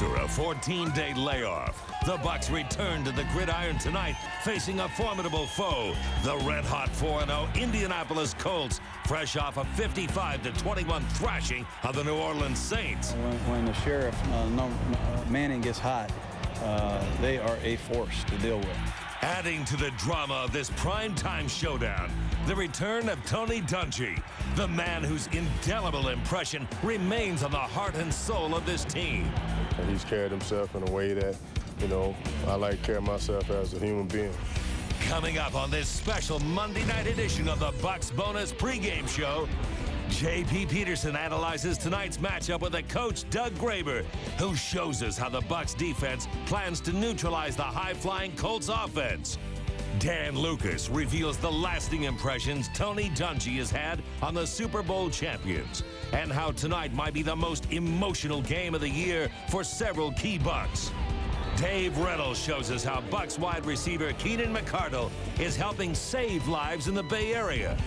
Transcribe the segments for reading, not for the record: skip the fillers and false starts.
After a 14-day layoff, the Bucs return to the gridiron tonight, facing a formidable foe, the red-hot 4-0 Indianapolis Colts, fresh off a 55-21 thrashing of the New Orleans Saints. When the sheriff Manning gets hot, they are a force to deal with. Adding to the drama of this primetime showdown, the return of Tony Dungy, the man whose indelible impression remains on the heart and soul of this team. He's carried himself in a way that, I like to carry myself as a human being. Coming up on this special Monday night edition of the Bucs Bonus Pregame Show, J.P. Peterson analyzes tonight's matchup with the coach, Doug Graber, who shows us how the Bucs defense plans to neutralize the high-flying Colts offense. Dan Lucas reveals the lasting impressions Tony Dungy has had on the Super Bowl champions and how tonight might be the most emotional game of the year for several key Bucs. Dave Reynolds shows us how Bucs wide receiver Keenan McCardle is helping save lives in the Bay Area.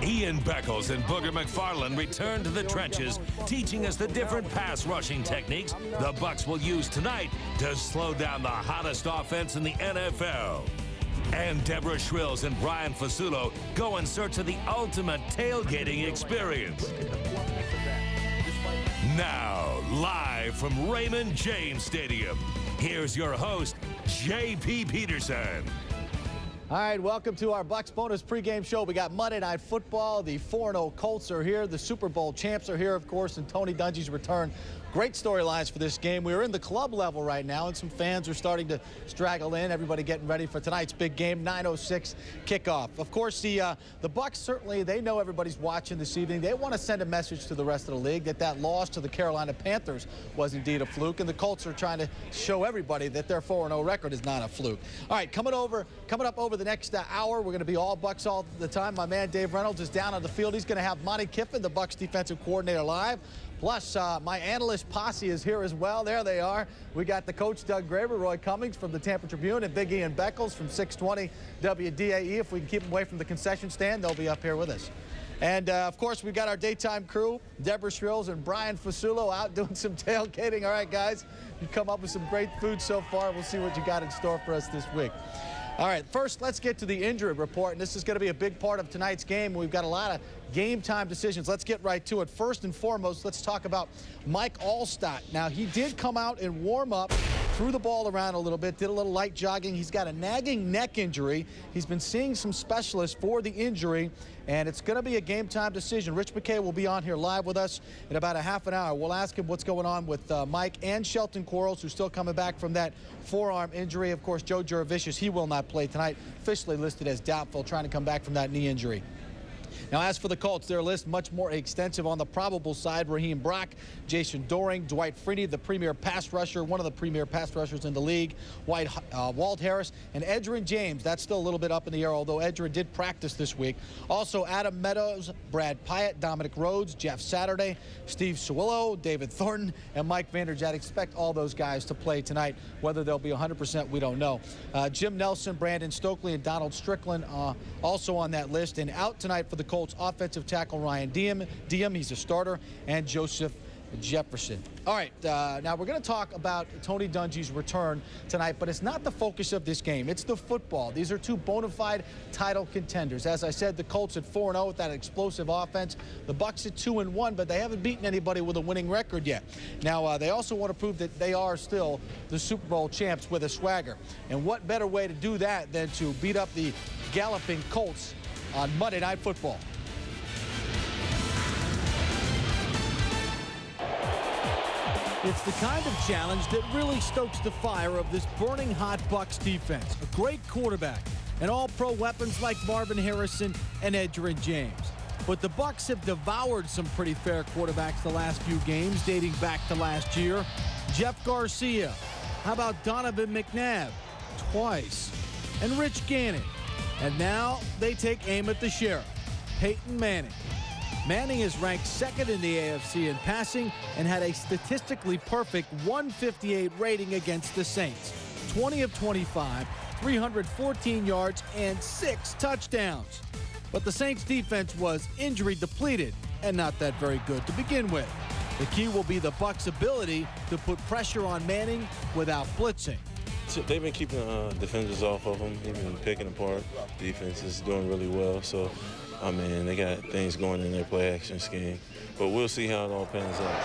Ian Beckles and Booger McFarland return to the trenches, teaching us the different pass rushing techniques the Bucs will use tonight to slow down the hottest offense in the NFL. And Deborah Shrills and Brian Fasulo go in search of the ultimate tailgating experience. Now, live from Raymond James Stadium, here's your host, J.P. Peterson. All right, welcome to our Bucs Bonus Pregame Show. We got Monday Night Football. The 4-0 Colts are here. The Super Bowl champs are here, of course, and Tony Dungy's return. Great storylines for this game. We're in the club level right now, and some fans are starting to straggle in. Everybody getting ready for tonight's big game, 9:06 kickoff. Of course, the Bucs, certainly, they know everybody's watching this evening. They want to send a message to the rest of the league that loss to the Carolina Panthers was indeed a fluke, and the Colts are trying to show everybody that their 4-0 record is not a fluke. All right, coming up over the next hour, we're going to be all Bucs all the time. My man Dave Reynolds is down on the field. He's going to have Monte Kiffen, the Bucs defensive coordinator, live. Plus, my analyst posse is here as well. There they are. We got the coach, Doug Graber, Roy Cummings from the Tampa Tribune, and Big Ian Beckles from 620 WDAE. If we can keep them away from the concession stand, they'll be up here with us. And, of course, we've got our daytime crew, Deborah Shrills and Brian Fasulo, out doing some tailgating. All right, guys, you've come up with some great food so far. We'll see what you got in store for us this week. All right, first, let's get to the injury report, and this is going to be a big part of tonight's game. We've got a lot of game-time decisions. Let's get right to it. First and foremost, let's talk about Mike Alstott. Now, he did come out and warm up, threw the ball around a little bit, did a little light jogging. He's got a nagging neck injury. He's been seeing some specialists for the injury, and it's going to be a game-time decision. Rich McKay will be on here live with us in about a half an hour. We'll ask him what's going on with Mike and Shelton Quarles, who's still coming back from that forearm injury. Of course, Joe Jurevicius, he will not play tonight, officially listed as doubtful, trying to come back from that knee injury. Now, as for the Colts, their list much more extensive. On the probable side, Raheem Brock, Jason Doring, Dwight Freeney, the premier pass rusher, one of the premier pass rushers in the league, Walt Harris, and Edgerrin James. That's still a little bit up in the air, although Edgerrin did practice this week. Also, Adam Meadows, Brad Pyatt, Dominic Rhodes, Jeff Saturday, Steve Cirillo, David Thornton, and Mike Vanderjagt. Expect all those guys to play tonight. Whether they'll be 100%, we don't know. Jim Nelson, Brandon Stokely, and Donald Strickland also on that list. And out tonight for the Colts, offensive tackle Ryan Diem, he's a starter, and Joseph Jefferson. All right, now we're going to talk about Tony Dungy's return tonight, but it's not the focus of this game. It's the football. These are two bona fide title contenders. As I said, the Colts at 4-0 with that explosive offense. The Bucs at 2-1, but they haven't beaten anybody with a winning record yet. Now, they also want to prove that they are still the Super Bowl champs with a swagger. And what better way to do that than to beat up the galloping Colts on Monday Night Football? It's the kind of challenge that really stokes the fire of this burning hot Bucs defense. A great quarterback and all-pro weapons like Marvin Harrison and Edgerrin James. But the Bucs have devoured some pretty fair quarterbacks the last few games, dating back to last year. Jeff Garcia. How about Donovan McNabb? Twice. And Rich Gannon. And now they take aim at the sheriff, Peyton Manning. Manning is ranked second in the AFC in passing and had a statistically perfect 158 rating against the Saints. 20 of 25, 314 yards, and 6 touchdowns. But the Saints defense was injury depleted and not that very good to begin with. The key will be the Bucs' ability to put pressure on Manning without blitzing. So they've been keeping defenders off of them, even picking apart. Defense is doing really well. So, I mean, they got things going in their play-action scheme. But we'll see how it all pans out.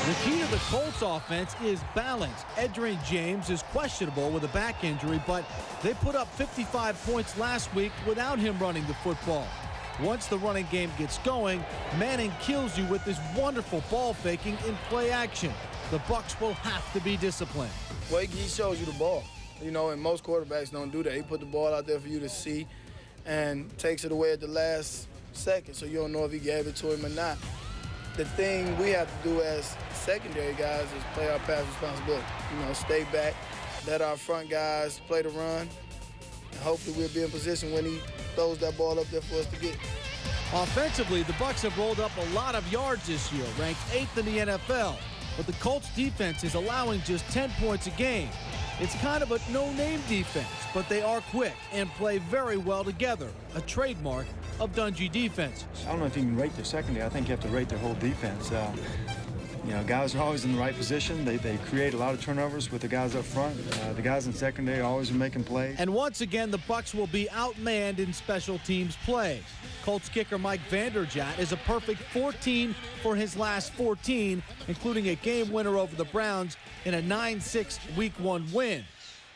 The key to the Colts offense is balance. Edgerrin James is questionable with a back injury, but they put up 55 points last week without him running the football. Once the running game gets going, Manning kills you with this wonderful ball faking in play action. The Bucs will have to be disciplined. Well, he shows you the ball, you know, and most quarterbacks don't do that. He put the ball out there for you to see and takes it away at the last second, so you don't know if he gave it to him or not. The thing we have to do as secondary guys is play our pass responsibility. You know, stay back, let our front guys play the run, and hopefully we'll be in position when he throws that ball up there for us to get. Offensively, the Bucs have rolled up a lot of yards this year, ranked 8th in the NFL. But the Colts defense is allowing just 10 points a game. It's kind of a no-name defense, but they are quick and play very well together, a trademark of Dungy defenses. I don't know if you can rate their secondary. I think you have to rate their whole defense. You know, guys are always in the right position. They create a lot of turnovers with the guys up front. The guys in secondary always are making plays. And once again, the Bucs will be outmanned in special teams play. Colts kicker Mike Vanderjagt is a perfect 14 for his last 14, including a game winner over the Browns in a 9-6 Week 1 win.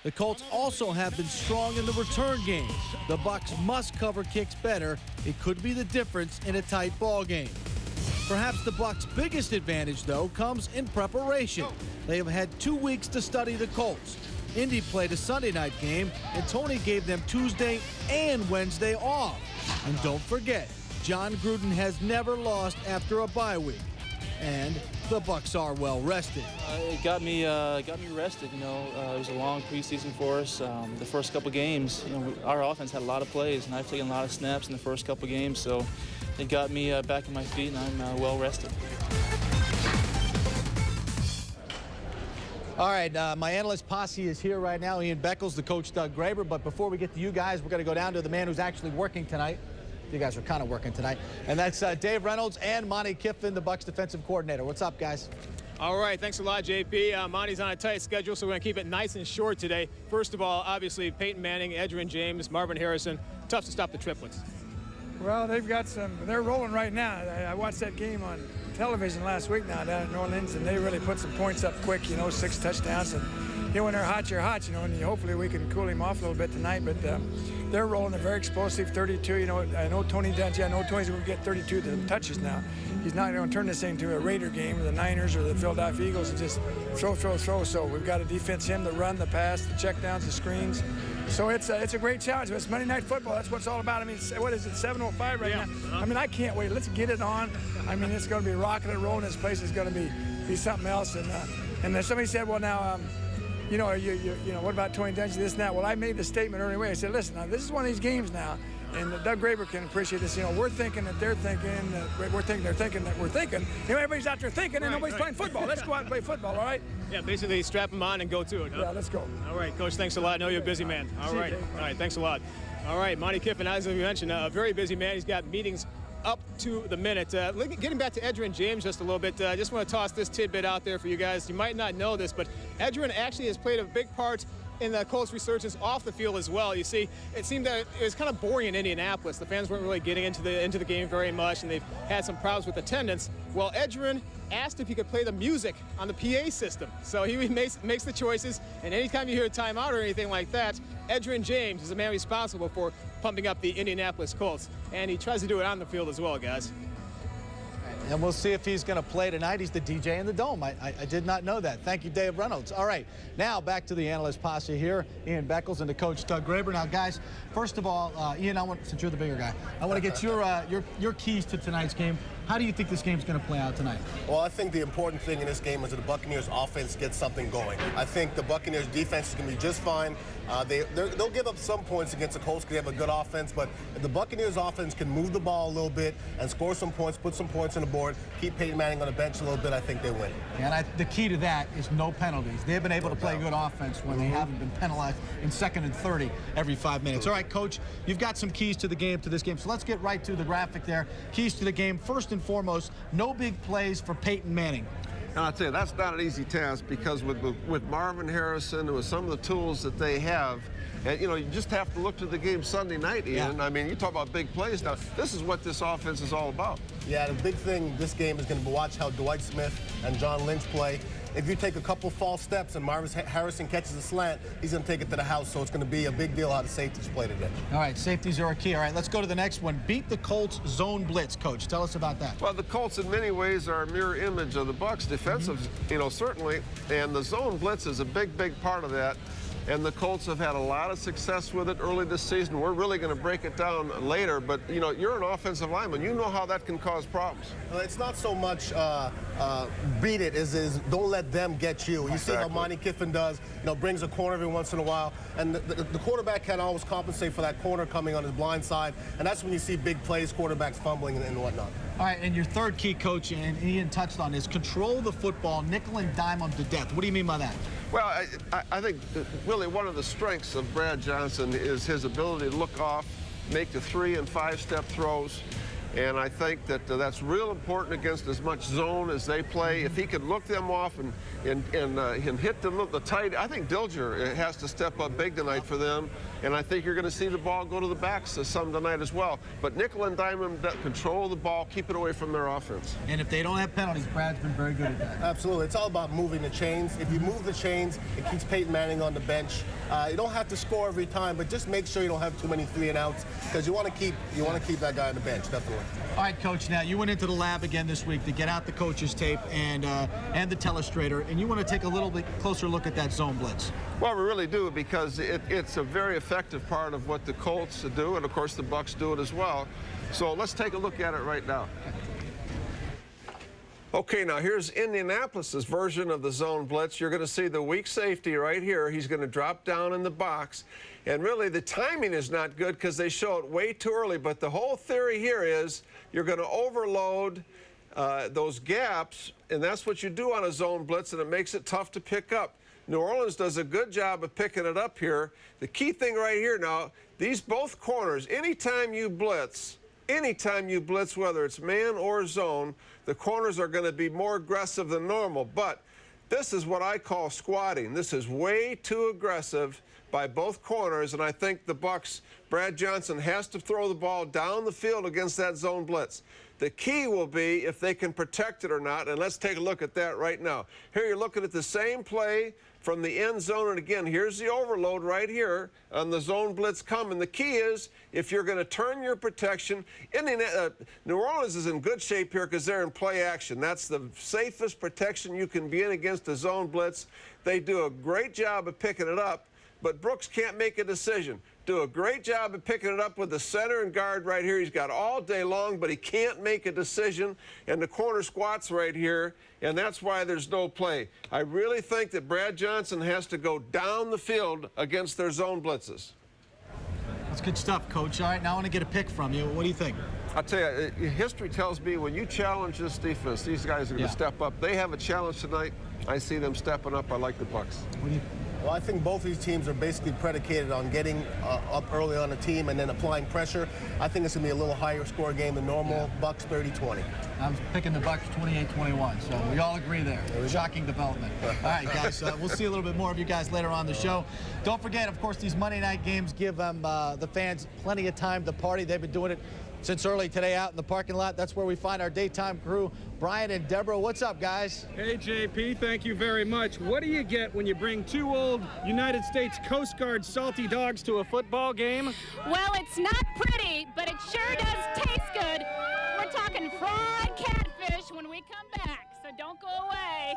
The Colts also have been strong in the return game. The Bucs must cover kicks better. It could be the difference in a tight ball game. Perhaps the Bucs' biggest advantage, though, comes in preparation. They have had 2 weeks to study the Colts. Indy played a Sunday night game, and Tony gave them Tuesday and Wednesday off. And don't forget, John Gruden has never lost after a bye week. And the Bucs are well rested. It got me rested. You know, it was a long preseason for us. The first couple games, you know, our offense had a lot of plays, and I've taken a lot of snaps in the first couple games, so it got me back on my feet, and I'm well rested. All right, my analyst posse is here right now. Ian Beckles, the coach Doug Graber. But before we get to you guys, we're going to go down to the man who's actually working tonight. You guys are kind of working tonight. And that's Dave Reynolds and Monte Kiffen, the Bucs defensive coordinator. What's up, guys? All right, thanks a lot, JP. Monty's on a tight schedule, so we're going to keep it nice and short today. First of all, obviously, Peyton Manning, Edgerrin James, Marvin Harrison. Tough to stop the triplets. Well, they've got some, they're rolling right now. I watched that game on television last week now down in New Orleans, and they really put some points up quick, you know, 6 touchdowns. And, you know, when they're hot, you're hot, you know, and hopefully we can cool him off a little bit tonight. But they're rolling. They're very explosive, 32. You know, I know Tony Dungy. I know Tony's going to get 32 touches now. He's not going to turn this into a Raider game or the Niners or the Philadelphia Eagles and just throw. So we've got to defense him, the run, the pass, the checkdowns, the screens. So it's a great challenge. It's Monday Night Football. That's what it's all about. I mean, what is it, 7:05 right now? I mean, I can't wait. Let's get it on. I mean, it's going to be rocking and rolling. This place is going to be something else. And then somebody said, well, now, you know, what about Tony Dungy, this and that? Well, I made the statement earlier. I said, listen, now, this is one of these games now, and Doug Graber can appreciate this. You know, we're thinking that they're thinking, we're thinking they're thinking that we're thinking. You know, everybody's out there thinking, and nobody's playing football. Let's go out and play football, all right? Yeah, basically strap them on and go to it, huh? Yeah, let's go. All right, Coach, thanks a lot. I know you're a busy man. All right, thanks a lot. All right, Monte Kiffen, as we mentioned, a very busy man. He's got meetings up to the minute. Getting back to Edgerrin James just a little bit, I just want to toss this tidbit out there for you guys. You might not know this, but Edgerrin actually has played a big part in the Colts' resurgence off the field as well. You see, it seemed that it was kind of boring in Indianapolis. The fans weren't really getting into the game very much, and they've had some problems with attendance. Well, Edgerrin asked if he could play the music on the PA system. So he makes the choices, and anytime you hear a timeout or anything like that, Edgerrin James is the man responsible for pumping up the Indianapolis Colts, and he tries to do it on the field as well, guys. And we'll see if he's going to play tonight. He's the DJ in the Dome. I did not know that. Thank you, Dave Reynolds. All right, now back to the analyst posse here, Ian Beckles and the coach, Doug Graber. Now, guys, first of all, Ian, since you're the bigger guy, I want to get your keys to tonight's game. How do you think this game's going to play out tonight? Well, I think the important thing in this game is that the Buccaneers offense gets something going. I think the Buccaneers defense is going to be just fine. They'll give up some points against the Colts because they have a good offense, but if the Buccaneers offense can move the ball a little bit and score some points, put some points on the board, keep Peyton Manning on the bench a little bit, I think they win. And the key to that is no penalties. They've been able to play good offense when they haven't been penalized in 2nd and 30 every 5 minutes. All right, Coach, you've got some keys to the game, to this game, so let's get right to the graphic there. Keys to the game. First and foremost, no big plays for Peyton Manning? And I'll tell you, that's not an easy task because with Marvin Harrison and with some of the tools that they have, and you just have to look to the game Sunday night, Ian. I mean, you talk about big plays now. This is what this offense is all about. Yeah, the big thing this game is going to be watch how Dwight Smith and John Lynch play. If you take a couple false steps and Marvin Harrison catches a slant, he's going to take it to the house, so it's going to be a big deal how the safeties play today. All right, safeties are a key. All right, let's go to the next one. Beat the Colts zone blitz, Coach. Tell us about that. Well, the Colts in many ways are a mirror image of the Bucs defensive, certainly, and the zone blitz is a big, big part of that. And the Colts have had a lot of success with it early this season. We're really going to break it down later, but you're an offensive lineman. You know how that can cause problems. Well, it's not so much beat it is don't let them get you. You see how Monte Kiffen does, brings a corner every once in a while, and the quarterback can always compensate for that corner coming on his blind side, and that's when you see big plays, quarterbacks fumbling and whatnot. All right, and your third key, Coach, and Ian touched on this, control the football, nickel and dime them to death. What do you mean by that? Well, I think really one of the strengths of Brad Johnson is his ability to look off, make the 3- and 5-step throws. And I think that that's real important against as much zone as they play. If he can look them off and hit the tight, I think Dilger has to step up big tonight for them. And I think you're going to see the ball go to the backs some tonight as well. But nickel and dime them, control the ball, keep it away from their offense. And if they don't have penalties, Brad's been very good at that. Absolutely. It's all about moving the chains. If you move the chains, it keeps Peyton Manning on the bench. You don't have to score every time, but just make sure you don't have too many 3-and-outs because you want to keep that guy on the bench, definitely. All right, Coach, now you went into the lab again this week to get out the coach's tape and the telestrator, and you want to take a little bit closer look at that zone blitz. Well, we really do because it's a very effective part of what the Colts do, and of course the Bucs do it as well. So let's take a look at it right now. Okay, now here's Indianapolis's version of the zone blitz. You're going to see the weak safety right here. He's going to drop down in the box. And really, the timing is not good because they show it way too early. But the whole theory here is you're going to overload those gaps, and that's what you do on a zone blitz, and it makes it tough to pick up. New Orleans does a good job of picking it up here. The key thing right here now, these both corners, anytime you blitz, whether it's man or zone, the corners are going to be more aggressive than normal. But this is what I call squatting. This is way too aggressive by both corners, and I think the Bucs, Brad Johnson has to throw the ball down the field against that zone blitz. The key will be if they can protect it or not, and let's take a look at that right now. Here you're looking at the same play from the end zone, and again, here's the overload right here on the zone blitz coming. The key is if you're going to turn your protection, New Orleans is in good shape here because they're in play action. That's the safest protection you can be in against a zone blitz. They do a great job of picking it up, but Brooks can't make a decision. Do a great job of picking it up with the center and guard right here. He's got all day long, but he can't make a decision. And the corner squats right here, and that's why there's no play. I really think that Brad Johnson has to go down the field against their zone blitzes. That's good stuff, Coach. All right, now I want to get a pick from you. What do you think? I'll tell you, history tells me when you challenge this defense, these guys are going to step up. They have a challenge tonight. I see them stepping up. I like the Bucs. What do you Well, I think both these teams are basically predicated on getting up early on the team and then applying pressure. I think it's going to be a little higher score game than normal. Bucs 30-20. I'm picking the Bucs 28-21, so we all agree there. Shocking development. All right, guys, we'll see a little bit more of you guys later on the show. Don't forget, of course, these Monday night games give the fans plenty of time to party. They've been doing it since early today out in the parking lot. That's where we find our daytime crew, Brian and Deborah. What's up, guys? Hey, JP, thank you very much. What do you get when you bring two old United States Coast Guard salty dogs to a football game? Well, it's not pretty, but it sure does taste good. We're talking fried catfish when we come back, so don't go away.